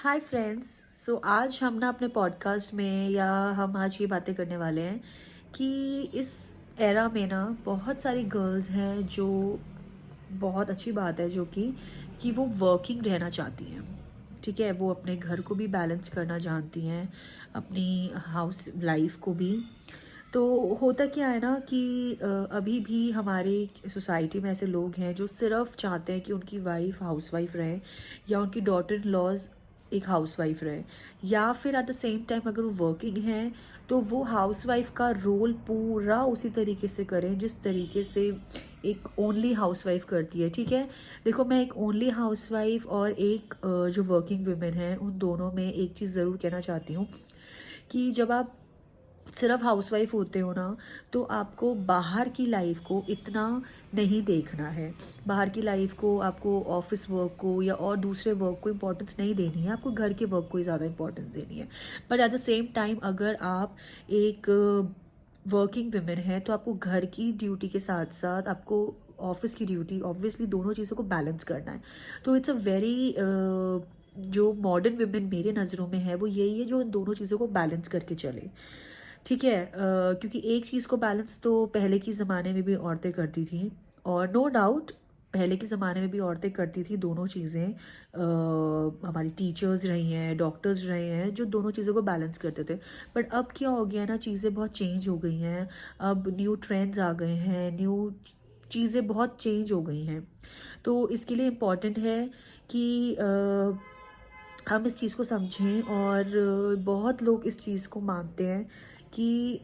Hi friends. आज हम ना अपने पॉडकास्ट में या हम आज ये बातें करने वाले हैं कि इस एरा में ना बहुत सारी गर्ल्स हैं जो बहुत अच्छी बात है जो कि वो वर्किंग रहना चाहती हैं। ठीक है, वो अपने घर को भी बैलेंस करना जानती हैं, अपनी हाउस लाइफ को भी। तो होता क्या है ना कि अभी भी हमारे सोसाइटी में ऐसे लोग हैं जो सिर्फ चाहते हैं कि उनकी वाइफ हाउसवाइफ रहे या उनकी डॉटर इन लॉज एक हाउसवाइफ रहे, या फिर एट द सेम टाइम अगर वो वर्किंग हैं तो वो हाउसवाइफ का रोल पूरा उसी तरीके से करें जिस तरीके से एक ओनली हाउसवाइफ करती है। ठीक है, देखो, मैं एक ओनली हाउसवाइफ और एक जो वर्किंग वुमेन है उन दोनों में एक चीज़ ज़रूर कहना चाहती हूँ कि जब आप सिर्फ हाउसवाइफ होते हो ना, तो आपको बाहर की लाइफ को इतना नहीं देखना है। बाहर की लाइफ को, आपको ऑफिस वर्क को या और दूसरे वर्क को इम्पोर्टेंस नहीं देनी है, आपको घर के वर्क को ही ज़्यादा इम्पोर्टेंस देनी है। But at the same time अगर आप एक वर्किंग वुमेन है तो आपको घर की ड्यूटी के साथ साथ आपको ऑफिस की ड्यूटी, ऑब्वियसली दोनों चीज़ों को बैलेंस करना है। तो इट्स अ वेरी जो मॉडर्न वुमेन मेरे नज़रों में है वो यही है जो इन दोनों चीज़ों को बैलेंस करके चले। ठीक है, क्योंकि एक चीज़ को बैलेंस तो पहले के ज़माने में भी औरतें करती थी, और नो डाउट पहले के ज़माने में भी औरतें करती थी दोनों चीज़ें। हमारी टीचर्स रही हैं, डॉक्टर्स रहे हैं जो दोनों चीज़ों को बैलेंस करते थे। बट अब क्या हो गया ना, चीज़ें बहुत चेंज हो गई हैं। अब न्यू ट्रेंड्स आ गए हैं, न्यू चीज़ें बहुत चेंज हो गई हैं। तो इसके लिए इम्पॉर्टेंट है कि हम इस चीज़ को समझें। और बहुत लोग इस चीज़ को मानते हैं कि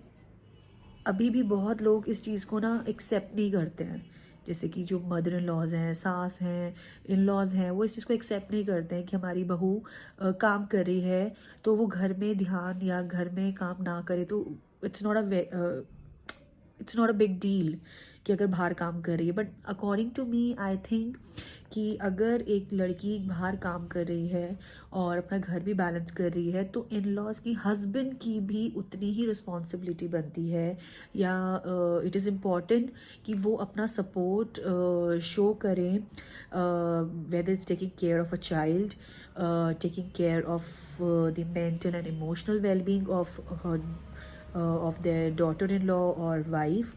अभी भी बहुत लोग इस चीज़ को ना एक्सेप्ट नहीं करते हैं। जैसे कि जो मदर इन लॉज हैं, सास हैं, इन लॉज हैं, वो इस चीज़ को एक्सेप्ट नहीं करते हैं कि हमारी बहू काम कर रही है तो वो घर में ध्यान या घर में काम ना करे तो it's not a it's not a big deal कि अगर बाहर काम कर रही है। But according to me I think कि अगर एक लड़की बाहर काम कर रही है और अपना घर भी बैलेंस कर रही है तो इन लॉज की हस्बैंड की भी उतनी ही रिस्पॉन्सिबिलिटी बनती है, या इट इज़ इम्पॉर्टेंट कि वो अपना सपोर्ट शो करें, whether is taking care of a child, taking care of the mental and emotional well-being of their daughter-in-law or wife।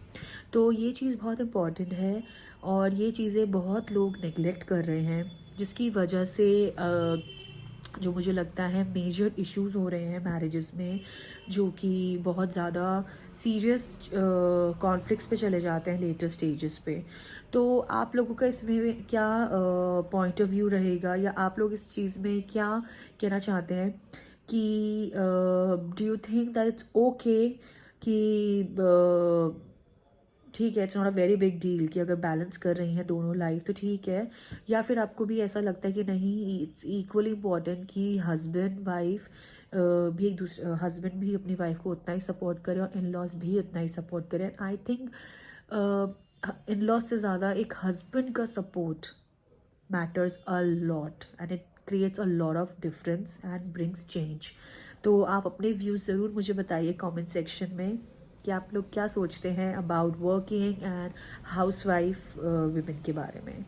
तो ये चीज़ बहुत इम्पॉर्टेंट है और ये चीज़ें बहुत लोग नेग्लेक्ट कर रहे हैं, जिसकी वजह से जो मुझे लगता है मेजर इश्यूज हो रहे हैं मैरिजेस में, जो कि बहुत ज़्यादा सीरियस कॉन्फ्लिक्ट्स पे चले जाते हैं लेटर स्टेजेस पे। तो आप लोगों का इसमें क्या पॉइंट ऑफ व्यू रहेगा, या आप लोग इस चीज़ में क्या कहना चाहते हैं कि do you think that it's okay कि ठीक है, it's not a very big deal कि अगर बैलेंस कर रही हैं दोनों लाइफ तो ठीक है, या फिर आपको भी ऐसा लगता है कि नहीं, इट्स इक्वली इम्पॉर्टेंट कि हस्बैंड वाइफ भी एक दूसरे, हस्बैंड भी अपनी वाइफ को उतना ही सपोर्ट करे और इन लॉज भी उतना ही सपोर्ट करे। आई थिंक इन लॉज से ज़्यादा एक हस्बैंड का support matters a lot and it creates a lot of difference and brings change. तो आप अपने व्यूज़ ज़रूर मुझे बताइए कमेंट सेक्शन में कि आप लोग क्या सोचते हैं about working and housewife women के बारे में।